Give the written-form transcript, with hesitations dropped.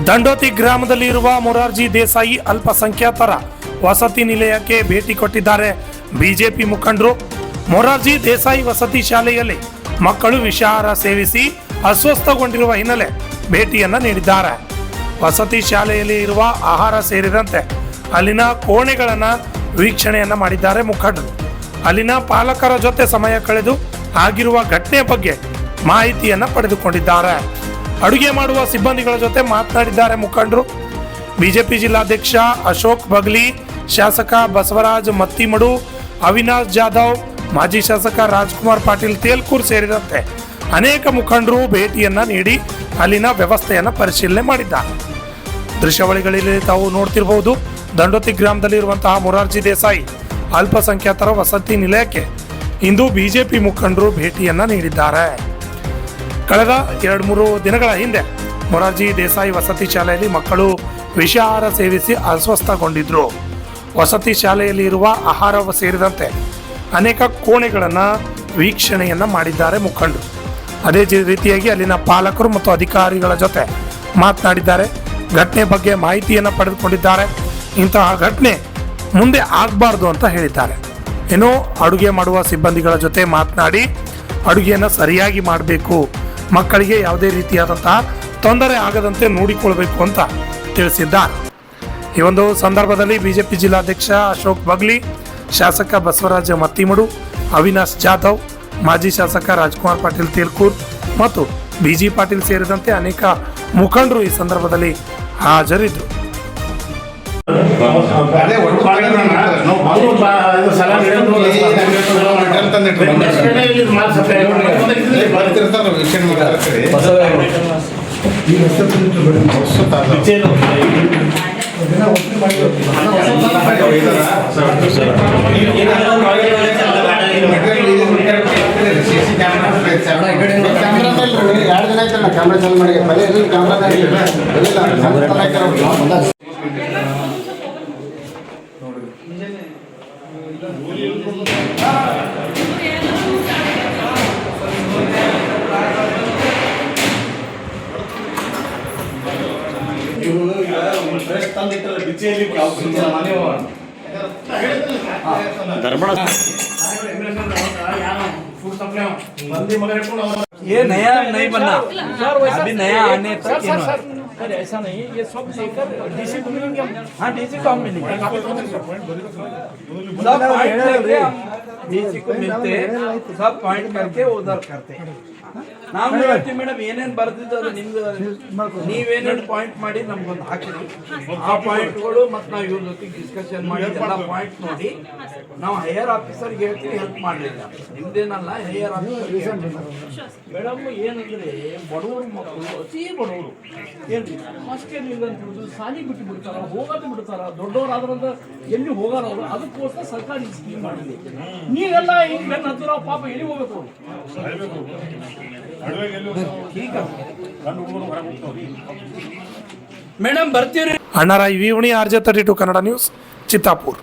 ದಂಡೋತಿ ಗ್ರಾಮದಲ್ಲಿ ಇರುವ ಮೊರಾರ್ಜಿ ದೇಸಾಯಿ ಅಲ್ಪಸಂಖ್ಯಾತರ ವಸತಿ ನಿಲಯಕ್ಕೆ ಭೇಟಿ ಕೊಟ್ಟಿದ್ದಾರೆ ಬಿಜೆಪಿ ಮುಖಂಡರು. ಮೊರಾರ್ಜಿ ದೇಸಾಯಿ ವಸತಿ ಶಾಲೆಯಲ್ಲಿ ಮಕ್ಕಳು ವಿಷಾಹಾರ ಸೇವಿಸಿ ಅಸ್ವಸ್ಥಗೊಂಡಿರುವ ಹಿನ್ನೆಲೆ ಭೇಟಿಯನ್ನ ನೀಡಿದ್ದಾರೆ. ವಸತಿ ಶಾಲೆಯಲ್ಲಿ ಇರುವ ಆಹಾರ ಸೇರಿದಂತೆ ಅಲ್ಲಿನ ಕೋಣೆಗಳನ್ನ ವೀಕ್ಷಣೆಯನ್ನ ಮಾಡಿದ್ದಾರೆ ಮುಖಂಡರು. ಅಲ್ಲಿನ ಪಾಲಕರ ಜೊತೆ ಸಮಯ ಕಳೆದು ಆಗಿರುವ ಘಟನೆ ಬಗ್ಗೆ ಮಾಹಿತಿಯನ್ನ ಪಡೆದುಕೊಂಡಿದ್ದಾರೆ. ಅಡುಗೆ ಮಾಡುವ ಸಿಬ್ಬಂದಿಗಳ ಜೊತೆ ಮಾತನಾಡಿದ್ದಾರೆ ಮುಖಂಡರು. ಬಿಜೆಪಿ ಜಿಲ್ಲಾಧ್ಯಕ್ಷ ಅಶೋಕ್ ಬಗ್ಲಿ, ಶಾಸಕ ಬಸವರಾಜ್ ಮತ್ತಿಮಡು, ಅವಿನಾಶ್ ಜಾಧವ್, ಮಾಜಿ ಶಾಸಕ ರಾಜ್ಕುಮಾರ್ ಪಾಟೀಲ್ ತೇಲ್ಕೂರ್ ಸೇರಿದಂತೆ ಅನೇಕ ಮುಖಂಡರು ಭೇಟಿಯನ್ನ ನೀಡಿ ಅಲ್ಲಿನ ವ್ಯವಸ್ಥೆಯನ್ನ ಪರಿಶೀಲನೆ ಮಾಡಿದ್ದಾರೆ. ದೃಶ್ಯಾವಳಿಗಳಲ್ಲಿ ತಾವು ನೋಡ್ತಿರಬಹುದು. ದಂಡೋತಿ ಗ್ರಾಮದಲ್ಲಿರುವಂತಹ ಮೊರಾರ್ಜಿ ದೇಸಾಯಿ ಅಲ್ಪಸಂಖ್ಯಾತರ ವಸತಿ ನಿಲಯಕ್ಕೆ ಇಂದು ಬಿಜೆಪಿ ಮುಖಂಡರು ಭೇಟಿಯನ್ನ ನೀಡಿದ್ದಾರೆ. ಕಳೆದ 2-3 ದಿನಗಳ ಹಿಂದೆ ಮೊರಾರ್ಜಿ ದೇಸಾಯಿ ವಸತಿ ಶಾಲೆಯಲ್ಲಿ ಮಕ್ಕಳು ವಿಷಾಹಾರ ಸೇವಿಸಿ ಅಸ್ವಸ್ಥಗೊಂಡಿದ್ರು. ವಸತಿ ಶಾಲೆಯಲ್ಲಿ ಇರುವ ಆಹಾರ ಸೇರಿದಂತೆ ಅನೇಕ ಕೋಣೆಗಳನ್ನು ವೀಕ್ಷಣೆಯನ್ನ ಮಾಡಿದ್ದಾರೆ ಮುಖಂಡರು. ಅದೇ ರೀತಿಯಾಗಿ ಅಲ್ಲಿನ ಪಾಲಕರು ಮತ್ತು ಅಧಿಕಾರಿಗಳ ಜೊತೆ ಮಾತನಾಡಿದ್ದಾರೆ. ಘಟನೆ ಬಗ್ಗೆ ಮಾಹಿತಿಯನ್ನು ಪಡೆದುಕೊಂಡಿದ್ದಾರೆ. ಇಂತಹ ಘಟನೆ ಮುಂದೆ ಆಗಬಾರ್ದು ಅಂತ ಹೇಳಿದ್ದಾರೆ. ಏನೋ ಅಡುಗೆ ಮಾಡುವ ಸಿಬ್ಬಂದಿಗಳ ಜೊತೆ ಮಾತನಾಡಿ ಅಡುಗೆಯನ್ನು ಸರಿಯಾಗಿ ಮಾಡಬೇಕು, ಮಕ್ಕಳಿಗೆ ಯಾವುದೇ ರೀತಿಯಾದಂತಹ ತೊಂದರೆ ಆಗದಂತೆ ನೋಡಿಕೊಳ್ಬೇಕು ಅಂತ ತಿಳಿಸಿದ್ದಾರೆ. ಈ ಒಂದು ಸಂದರ್ಭದಲ್ಲಿ ಬಿಜೆಪಿ ಜಿಲ್ಲಾಧ್ಯಕ್ಷ ಅಶೋಕ್ ಬಗ್ಲಿ, ಶಾಸಕ ಬಸವರಾಜ ಮತ್ತಿಮಡು, ಅವಿನಾಶ್ ಜಾಧವ್, ಮಾಜಿ ಶಾಸಕ ರಾಜ್ಕುಮಾರ್ ಪಾಟೀಲ್ ತೇಲ್ಕೂರ್ ಮತ್ತು ಬಿಜಿ ಪಾಟೀಲ್ ಸೇರಿದಂತೆ ಅನೇಕ ಮುಖಂಡರು ಈ ಸಂದರ್ಭದಲ್ಲಿ ಹಾಜರಿದ್ದರು. ಕ್ಯಾಮ್ರಾ ಚಾಲು ಮಾಡಿ ये नया नहीं बनना, अभी नया आने तक सर ऐसा नहीं, ये सब लेकर डीसी को मिलेंगे. हाँ डीसी को हम मिलेंगे, सब पॉइंट करके हम डीसी को मिलते, सब पॉइंट करके उधर करते. ನಾವು ಹೇಳ್ತೀವಿ ಮೇಡಮ್, ಏನೇನು ಬರ್ದಿದ್ದು ಅದು ನಿಮ್ದು, ನೀವೇನೇನು ಪಾಯಿಂಟ್ ಮಾಡಿ ನಮ್ಗೊಂದು ಹಾಕಿರಿ. ಆ ಪಾಯಿಂಟ್ಗಳು ಮತ್ತು ನಾವು ಇವ್ರ ಜೊತೆಗೆ ಡಿಸ್ಕಷನ್ ಮಾಡಿ ಎಲ್ಲ ಪಾಯಿಂಟ್ ನೋಡಿ ನಾವು ಹೈಯರ್ ಆಫೀಸರ್ಗೆ ಹೇಳ್ತೀವಿ, ಹೆಲ್ಪ್ ಮಾಡಲಿಲ್ಲ ನಿಮ್ದೇನಲ್ಲ, ಹೈಯರ್ ಆಫೀಸರ್ ಮೇಡಮ್. ಏನಂದ್ರೆ ಬಡವರು ಮಕ್ಕಳು, ಅತಿ ಬಡವರು ಏನ್ರಿ ಹಾಸ್ಟೆಲ್ ಇಲ್ಲ ಅಂತ ಹೇಳಿದ್ರು, ಸಾಲಿ ಬಿಟ್ಟು ಬಿಡ್ತಾರ, ಹೋಗೋದು ಬಿಡ್ತಾರ, ದೊಡ್ಡವರಾದ್ರಂತ ಎಲ್ಲಿ ಹೋಗಾರ ಅವರು. ಅದಕ್ಕೋಸ್ಕರ ಸರ್ಕಾರ ಈ ಸ್ಕೀಮ್ ಮಾಡಿದೆ. ನೀವೆಲ್ಲ ಹಿಂಗೆ ಬೆನ್ನ ಹತ್ತಿರ ಪಾಪ ಎಲ್ಲಿ ಹೋಗ್ಬೇಕು ಮೇಡಮ್ ಬರ್ತೀರಿ. Annarai ವಿವಣಿ, RJ32 Kannada news, Chittapur.